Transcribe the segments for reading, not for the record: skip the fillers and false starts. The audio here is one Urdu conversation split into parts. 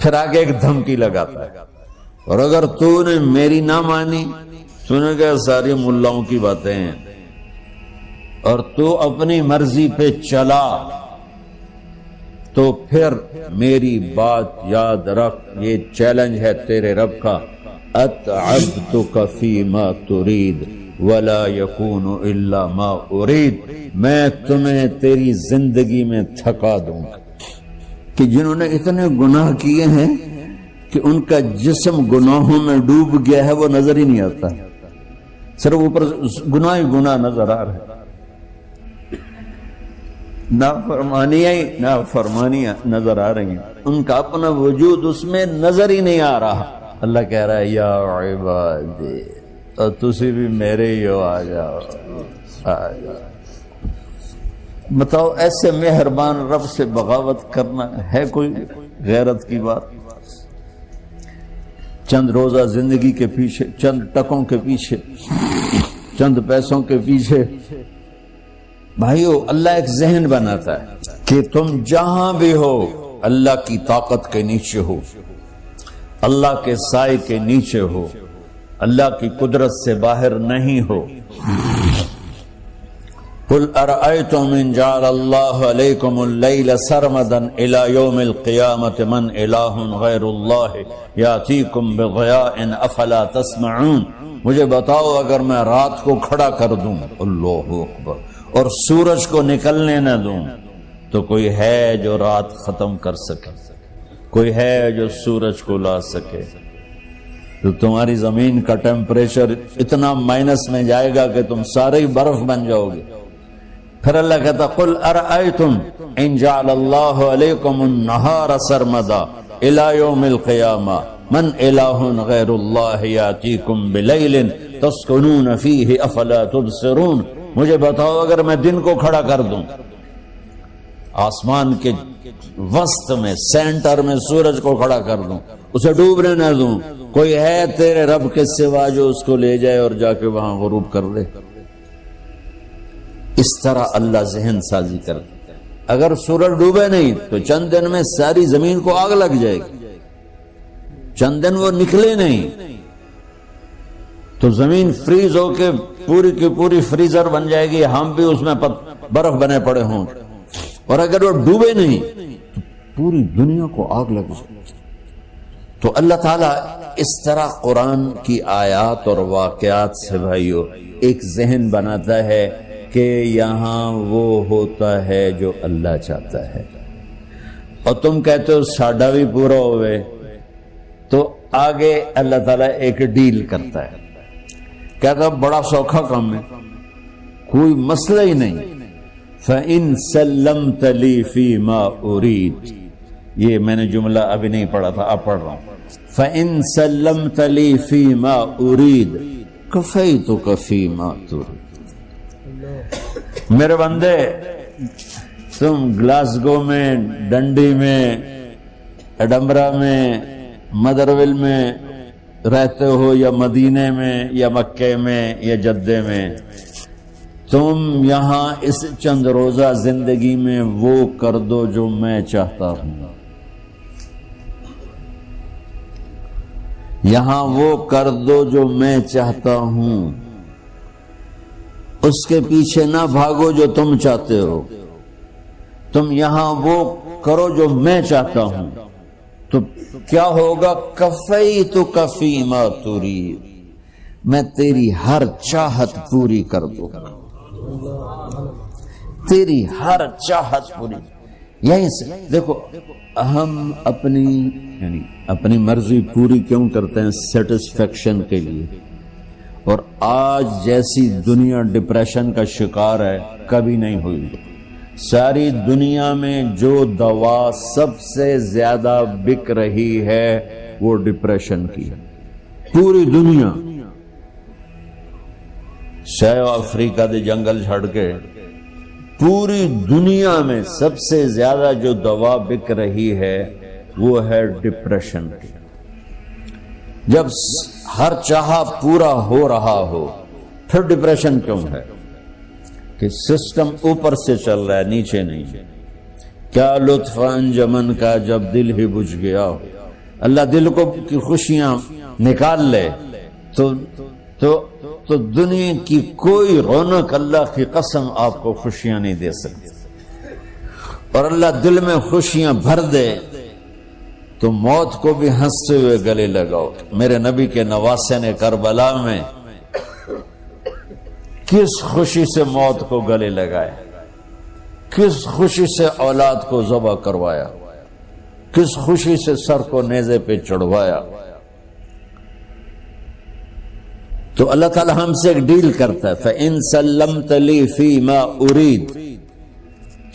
پھر آگے ایک دھمکی لگاتا ہے، اور اگر تو نے میری نہ مانی، تو نے کہا ساری ملاؤں کی باتیں ہیں، اور تو اپنی مرضی پہ چلا، تو پھر میری بات یاد رکھ، یہ چیلنج ہے تیرے رب کا، اتعبتک فیما ترید ولا یکون الا ما ارید، میں تمہیں تیری زندگی میں تھکا دوں گا۔ کہ جنہوں نے اتنے گناہ کیے ہیں کہ ان کا جسم گناہوں میں ڈوب گیا ہے، وہ نظر ہی نہیں آتا، صرف اوپر گناہ ہی گناہ نظر آ رہے، نافرمانیاں نظر آ رہی ہیں، ان کا اپنا وجود اس میں نظر ہی نہیں آ رہا۔ اللہ کہہ رہا ہے یا عبادی، اور تسی بھی میرے ہی ہو، آ جاؤ آ جاؤ۔ بتاؤ ایسے مہربان رب سے بغاوت کرنا ہے کوئی غیرت کی بات؟ چند روزہ زندگی کے پیچھے، چند ٹکوں کے پیچھے، چند پیسوں کے پیچھے، بھائیو اللہ ایک ذہن بناتا ہے کہ تم جہاں بھی ہو اللہ کی طاقت کے نیچے ہو، اللہ کے سائے کے نیچے ہو، اللہ کی قدرت سے باہر نہیں ہو۔ قل ارأيتم ان جعل الله عليكم الليل سرمدا الى يوم القيامة من اله غير الله ياتيكم بضياء افلا تسمعون، مجھے بتاؤ اگر میں رات کو کھڑا کر دوں، اللہ اکبر، اور سورج کو نکلنے نہ دوں، تو کوئی ہے جو رات ختم کر سکے، کوئی ہے جو سورج کو لا سکے؟ تو تمہاری زمین کا ٹیمپریچر اتنا مائنس میں جائے گا کہ تم سارے ہی برف بن جاؤ گے۔ پھر اللہ کہتا قل ارأيتم ان جعل الله عليكم النهار سرمدا الى يوم القيامة من اله غير الله ياتيكم بليل تسكنون فيه افلا تبصرون، مجھے بتاؤ اگر میں دن کو کھڑا کر دوں، آسمان کے وسط میں سینٹر میں سورج کو کھڑا کر دوں، اسے ڈوبنے نہ دوں، کوئی ہے تیرے رب کے سوا جو اس کو لے جائے اور جا کے وہاں غروب کر دے؟ اس طرح اللہ ذہن سازی کرتا ہے۔ اگر سورج ڈوبے نہیں تو چند دن میں ساری زمین کو آگ لگ جائے گی، چند دن وہ نکلے نہیں تو زمین فریز ہو کے پوری کی پوری فریزر بن جائے گی، ہم بھی اس میں برف بنے پڑے ہوں، اور اگر وہ ڈوبے نہیں تو پوری دنیا کو آگ لگ جائے گی۔ تو اللہ تعالیٰ اس طرح قرآن کی آیات اور واقعات سے بھائیو ایک ذہن بناتا ہے کہ یہاں وہ ہوتا ہے جو اللہ چاہتا ہے، اور تم کہتے ہو ساڈا بھی پورا ہوئے، تو آگے اللہ تعالیٰ ایک ڈیل کرتا ہے، کہتا بڑا سوکھا کام ہے، کوئی مسئلہ ہی نہیں، فَإِن سَلَّمْتَ لِي فِي مَا أُرِيد، یہ میں نے جملہ ابھی نہیں پڑھا تھا، اب پڑھ رہا ہوں، فَإِن سَلَّمْتَ لِي فِي مَا أُرِيد كَفَيْتُكَ فِي مَا تُرِيد۔ میرے بندے، تم گلاسگو میں، ڈنڈی میں، ایڈمبرا میں، مدرول میں رہتے ہو، یا مدینے میں، یا مکے میں، یا جدے میں، تم یہاں اس چند روزہ زندگی میں وہ کر دو جو میں چاہتا ہوں، یہاں وہ کر دو جو میں چاہتا ہوں، اس کے پیچھے نہ بھاگو جو تم چاہتے ہو، تم یہاں وہ کرو جو میں چاہتا ہوں، تو کیا ہوگا؟ کفیتک فیما ترید، میں تیری ہر چاہت پوری کر دوں گا، تیری ہر چاہت پوری۔ یہیں سے دیکھو ہم اپنی مرضی پوری کیوں کرتے ہیں؟ سیٹسفیکشن کے لیے۔ اور آج جیسی دنیا ڈپریشن کا شکار ہے کبھی نہیں ہوئی۔ ساری دنیا میں جو دوا سب سے زیادہ بک رہی ہے وہ ڈپریشن کی، پوری دنیا، ساؤتھ افریقہ دے جنگل چھڑ کے پوری دنیا میں سب سے زیادہ جو دوا بک رہی ہے وہ ہے ڈپریشن کی۔ جب ہر چاہا پورا ہو رہا ہو پھر ڈپریشن کیوں ہے؟ کہ سسٹم اوپر سے چل رہا ہے، نیچے نہیں۔ کیا لطف انجمن کا جب دل ہی بجھ گیا ہو، اللہ دل کو کی خوشیاں نکال لے تو دنیا کی کوئی رونق اللہ کی قسم آپ کو خوشیاں نہیں دے سکتی. اور اللہ دل میں خوشیاں بھر دے تو موت کو بھی ہنستے ہوئے گلے لگاؤ. میرے نبی کے نواسے نے کربلا میں کس خوشی سے موت کو گلے لگایا، کس خوشی سے اولاد کو ذبح کروایا، کس خوشی سے سر کو نیزے پہ چڑھوایا. تو اللہ تعالی ہم سے ایک ڈیل کرتا ہے، فَإِن سَلَّمْتَ لِي فِي مَا أُرِيد.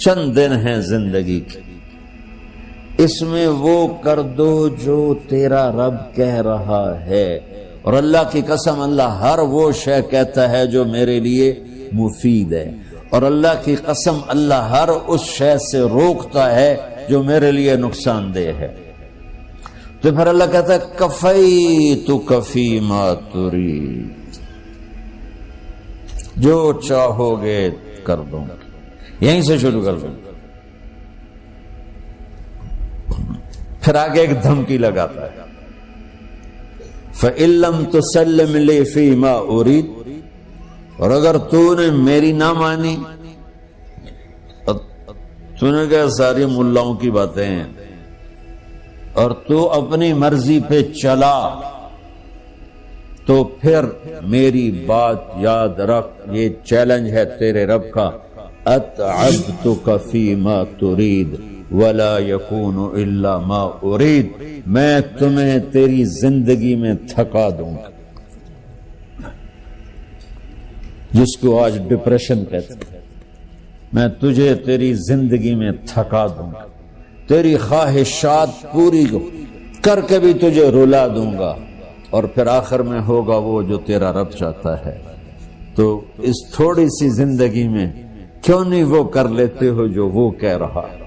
چند دن ہیں زندگی کے، اس میں وہ کر دو جو تیرا رب کہہ رہا ہے. اور اللہ کی قسم اللہ ہر وہ شے کہتا ہے جو میرے لیے مفید ہے، اور اللہ کی قسم اللہ ہر اس شے سے روکتا ہے جو میرے لیے نقصان دہ ہے. تو پھر اللہ کہتا ہے کفیتک فی ما ترید، جو چاہو گے کر دوں گا. یہیں سے شروع کر دوں. پھر آگے ایک دھمکی لگاتا ہے فَإِن لَّمْ تُسَلِّمْ لِي فِي مَا أُرِيدُ. اور اگر تو نے میری نہ مانی، تو نے کہا ساری ملاؤں کی باتیں ہیں، اور تو اپنی مرضی پہ چلا، تو پھر میری بات یاد رکھ. یہ چیلنج ہے تیرے رب کا، اتعبتک فی ما ترید ولا یکون الا ما ارید. میں تمہیں تیری زندگی میں تھکا دوں گا، جس کو آج ڈپریشن کہتے ہیں. میں تجھے تیری زندگی میں تھکا دوں گا، تیری خواہشات پوری کر کے بھی تجھے رلا دوں گا، اور پھر آخر میں ہوگا وہ جو تیرا رب چاہتا ہے. تو اس تھوڑی سی زندگی میں کیوں نہیں وہ کر لیتے ہو جو وہ کہہ رہا ہے.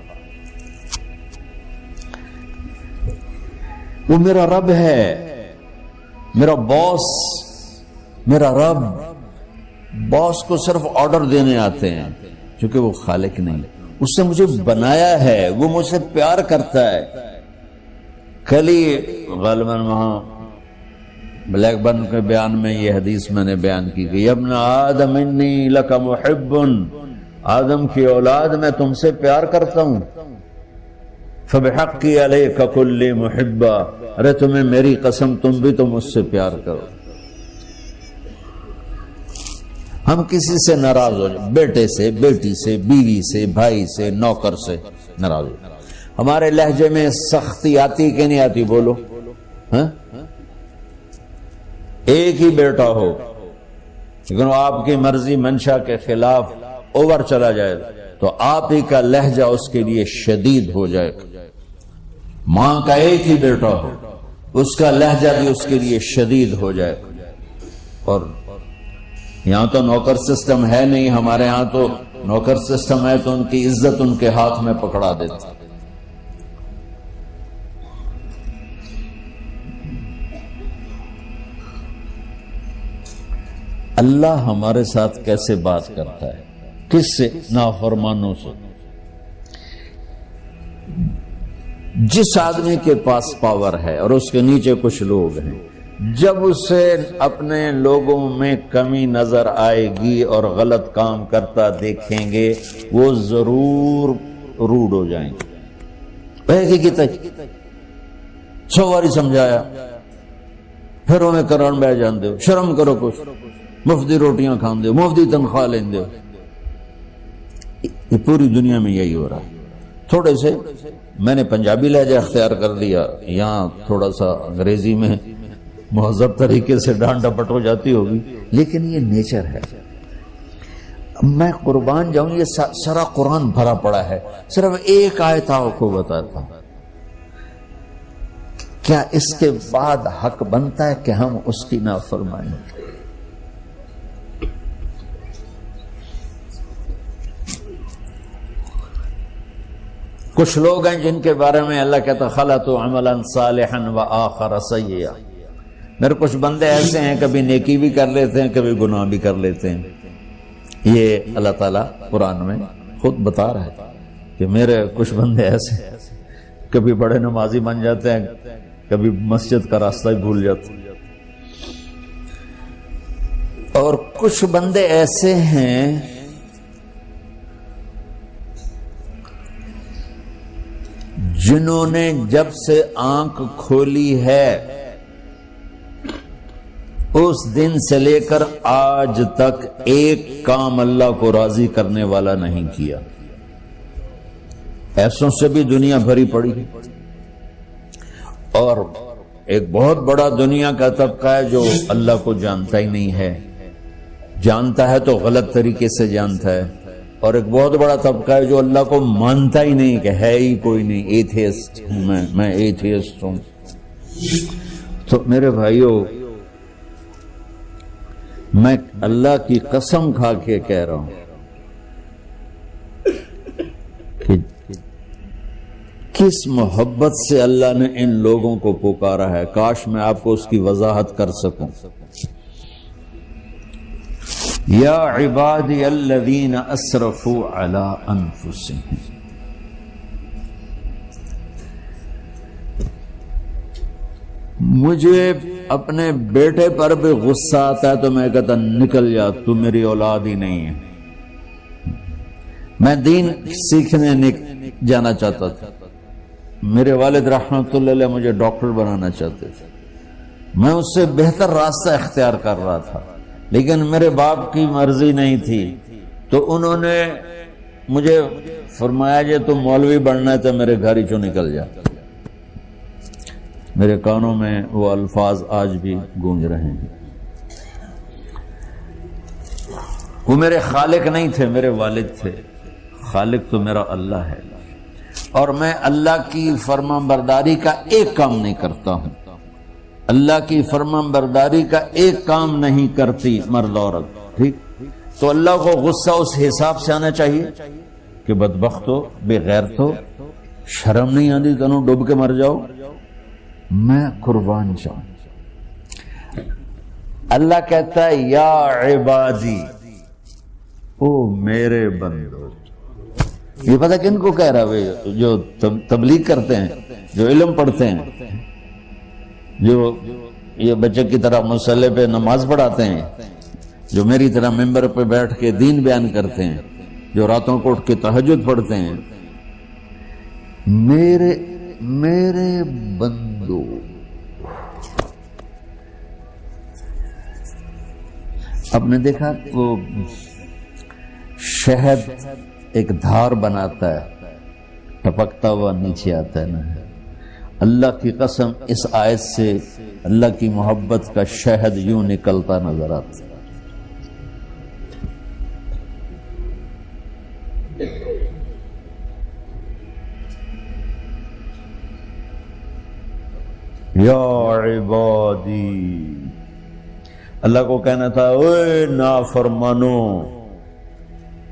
وہ میرا رب ہے، میرا باس، میرا رب. باس کو صرف آرڈر دینے آتے ہیں، چونکہ وہ خالق نہیں. اس نے مجھے بنایا ہے، وہ مجھ سے پیار کرتا ہے. کل ہی غالباً وہاں بلیک برن کے بیان میں یہ حدیث میں نے بیان کی کہ ابن آدم انی لک محب، آدم کی اولاد میں تم سے پیار کرتا ہوں. فبحقی علیک کل محبا، ارے تمہیں میری قسم تم بھی تو مجھ سے پیار کرو. ہم کسی سے ناراض ہو جائیں، بیٹے سے، بیٹی سے، بیوی سے، بھائی سے، نوکر سے ناراض ہو. ہمارے لہجے میں سختی آتی کہ نہیں آتی؟ بولو. ہاں، ایک ہی بیٹا ہو لیکن وہ آپ کی مرضی منشا کے خلاف اوور چلا جائے تو آپ ہی کا لہجہ اس کے لیے شدید ہو جائے. ماں کا ایک ہی بیٹا ہو، اس کا لہجہ بھی اس کے لیے شدید ہو جائے. اور یہاں تو نوکر سسٹم ہے نہیں، ہمارے ہاں تو نوکر سسٹم ہے تو ان کی عزت ان کے ہاتھ میں پکڑا دیتا. اللہ ہمارے ساتھ کیسے بات کرتا ہے؟ کس سے؟ نافرمانوں سے. جس آدمی کے پاس پاور ہے اور اس کے نیچے کچھ لوگ ہیں، جب اسے اپنے لوگوں میں کمی نظر آئے گی اور غلط کام کرتا دیکھیں گے، وہ ضرور روڈ ہو جائیں گے. سو باری سمجھایا پھر ہمیں کرن بہ جان دو، شرم کرو، کچھ مفتی روٹیاں کھان دو، مفتی تنخواہ لین دو. یہ پوری دنیا میں یہی ہو رہا ہے. تھوڑے سے میں نے پنجابی لہجہ اختیار کر لیا، یہاں تھوڑا سا انگریزی میں مہذب طریقے سے ڈانٹ ڈپٹ ہو جاتی ہوگی، لیکن یہ نیچر ہے. میں قربان جاؤں، یہ سارا قرآن بھرا پڑا ہے. صرف ایک آیت آپ کو بتاتا ہوں. کیا اس کے بعد حق بنتا ہے کہ ہم اس کی نافرمانی؟ کچھ لوگ ہیں جن کے بارے میں اللہ کہتا خلطوا عملا صالحا وآخر سیئا. میرے کچھ بندے ایسے ہیں کبھی نیکی بھی کر لیتے ہیں، کبھی گناہ بھی کر لیتے ہیں. یہ اللہ تعالیٰ قرآن میں خود بتا رہا ہے کہ میرے کچھ بندے ایسے کبھی بڑے نمازی بن جاتے ہیں، کبھی مسجد کا راستہ ہی بھول جاتا. اور کچھ بندے ایسے ہیں جنہوں نے جب سے آنکھ کھولی ہے اس دن سے لے کر آج تک ایک کام اللہ کو راضی کرنے والا نہیں کیا. ایسوں سے بھی دنیا بھری پڑی ہے. اور ایک بہت بڑا دنیا کا طبقہ ہے جو اللہ کو جانتا ہی نہیں ہے، جانتا ہے تو غلط طریقے سے جانتا ہے. اور ایک بہت بڑا طبقہ ہے جو اللہ کو مانتا ہی نہیں کہ ہے ہی کوئی نہیں، ایتھیسٹ ہوں میں ایتھیسٹ ہوں. تو میرے بھائیوں، میں اللہ کی قسم کھا کے کہہ رہا ہوں کہ کس محبت سے اللہ نے ان لوگوں کو پکارا ہے، کاش میں آپ کو اس کی وضاحت کر سکوں. یا عبادی الذین اسرفوا علی انفسہم، مجھے اپنے بیٹے پر بھی غصہ آتا ہے تو میں کہتا نکل جا، تو میری اولاد ہی نہیں ہے. میں دین سیکھنے جانا چاہتا تھا، میرے والد رحمت اللہ علیہ مجھے ڈاکٹر بنانا چاہتے تھے، میں اس سے بہتر راستہ اختیار کر رہا تھا، لیکن میرے باپ کی مرضی نہیں تھی. تو انہوں نے مجھے فرمایا جی تم مولوی بننا ہے تو میرے گھر ہی چوں نکل جا. میرے کانوں میں وہ الفاظ آج بھی گونج رہے ہیں. وہ میرے خالق نہیں تھے، میرے والد تھے. خالق تو میرا اللہ ہے، اور میں اللہ کی فرمان برداری کا ایک کام نہیں کرتا ہوں. اللہ کی فرمان برداری کا ایک کام نہیں کرتی مرد عورت، ٹھیک؟ تو اللہ کو غصہ اس حساب سے آنا چاہیے کہ بدبخت ہو، بے غیرت ہو، شرم نہیں آتی تنوں ڈوب کے مر جاؤ. میں قربان جاؤں. اللہ کہتا ہے یا عبادی، او میرے بندو. یہ پتہ کن کو کہہ رہا ہے؟ جو تبلیغ کرتے ہیں، جو علم پڑھتے ہیں، جو یہ بچے کی طرح مصلی پہ نماز پڑھاتے ہیں، جو میری طرح ممبر پہ بیٹھ کے دین بیان کرتے ہیں، جو راتوں کو اٹھ کے تہجد پڑھتے ہیں. میرے بندو، آپ نے دیکھا وہ شہد ایک دھار بناتا ہے، ٹپکتا ہوا نیچے آتا ہے نا. اللہ کی قسم اس آیت سے اللہ کی محبت کا شہد یوں نکلتا نظر آتا ہے. یا عبادی، اللہ کو کہنا تھا اوے نافرمانو.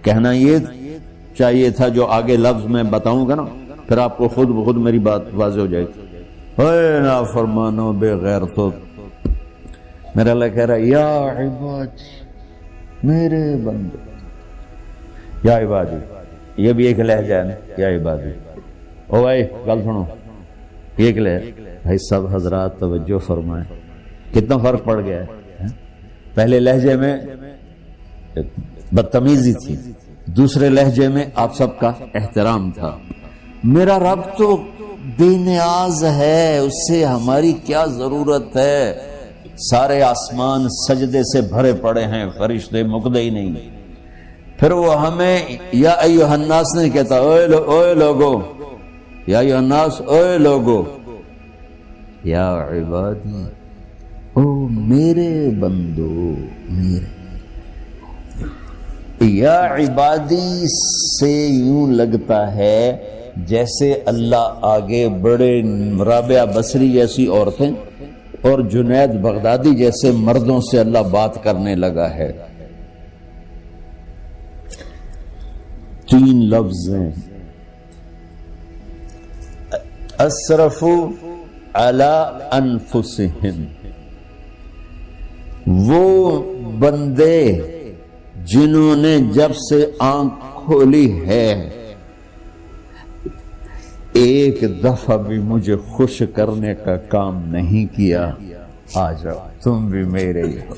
کہنا یہ چاہیے تھا جو آگے لفظ میں بتاؤں گا نا، پھر آپ کو خود بخود میری بات واضح ہو جائے گی. اوے نافرمانو، بے غیرتو. میرا اللہ کہہ رہا ہے یا عبادی، میرے بندے. یا عبادی یہ بھی ایک لہجہ ہے نا، یا عبادی. او بھائی گل سنو، ایک لہجہ. بھائی سب حضرات توجہ فرمائیں، کتنا فرق پڑ گیا ہے. پہلے لہجے میں بدتمیزی تھی، دوسرے لہجے میں آپ سب کا احترام تھا. میرا رب تو بے نیاز ہے، اس سے ہماری کیا ضرورت ہے. سارے آسمان سجدے سے بھرے پڑے ہیں، فرشتے مقدے ہی نہیں. پھر وہ ہمیں یا ایھا الناس نہیں کہتا، اوے لوگو، یا ایھا الناس، اوے لوگو. یا عبادی، او میرے بندو، میرے. یا عبادی سے یوں لگتا ہے جیسے اللہ آگے بڑے رابعہ بصری جیسی عورتیں اور جنید بغدادی جیسے مردوں سے اللہ بات کرنے لگا ہے. 3 لفظ ہیں، اسرفوا علی انفسہم. وہ بندے جنہوں نے جب سے آنکھ کھولی ہے ایک دفعہ بھی مجھے خوش کرنے کا کام نہیں کیا، آ جاؤ تم بھی میرے ہی ہو۔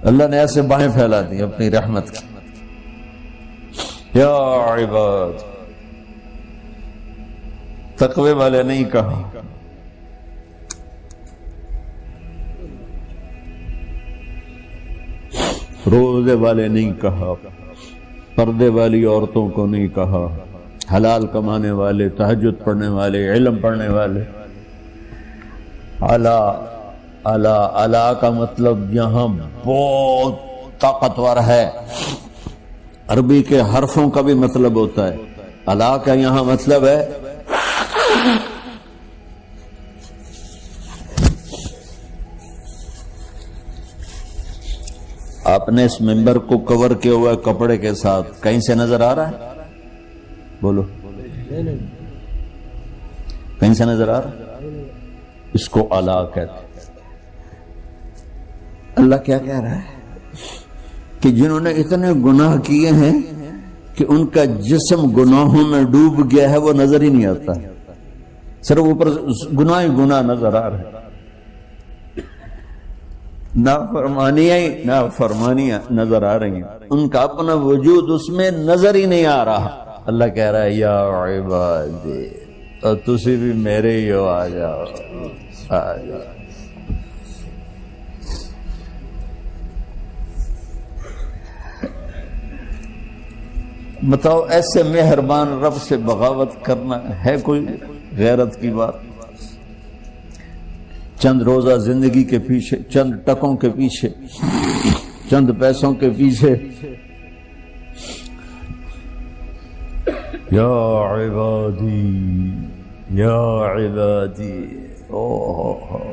اللہ نے ایسے باہیں پھیلا دی اپنی رحمت کی۔ یا عباد، تقوی والے نہیں کہا، روزے والے نہیں کہا، پردے والی عورتوں کو نہیں کہا، حلال کمانے والے، تہجد پڑھنے والے، علم پڑھنے والے۔ اعلیٰ اعلیٰ اعلیٰ کا مطلب یہاں بہت طاقتور ہے، عربی کے حرفوں کا بھی مطلب ہوتا ہے۔ اعلیٰ کا یہاں مطلب ہے آپ نے اس ممبر کو کور کیا ہوا ہے کپڑے کے ساتھ، کہیں سے نظر آ رہا ہے؟ بولو، کہیں سے نظر آ رہا ہے؟ اس کو اعلیٰ کہتے ہیں۔ اللہ کیا کہہ رہا ہے کہ جنہوں نے اتنے گناہ کیے ہیں کہ ان کا جسم گناہوں میں ڈوب گیا ہے، وہ نظر ہی نہیں آتا، صرف اوپر گناہ ہی گناہ نظر آ رہے، نافرمانیاں نظر آ رہی ہیں، ان کا اپنا وجود اس میں نظر ہی نہیں آ رہا۔ اللہ کہہ رہا ہے یا عبادی، اور تسی بھی میرے ہی ہو، آ جاؤ آ جاؤ۔ بتاؤ ایسے مہربان رب سے بغاوت کرنا ہے کوئی غیرت کی بات؟ چند روزہ زندگی کے پیچھے، چند ٹکوں کے پیچھے، چند پیسوں کے پیچھے، یا عبادی یا عبادی، اوہ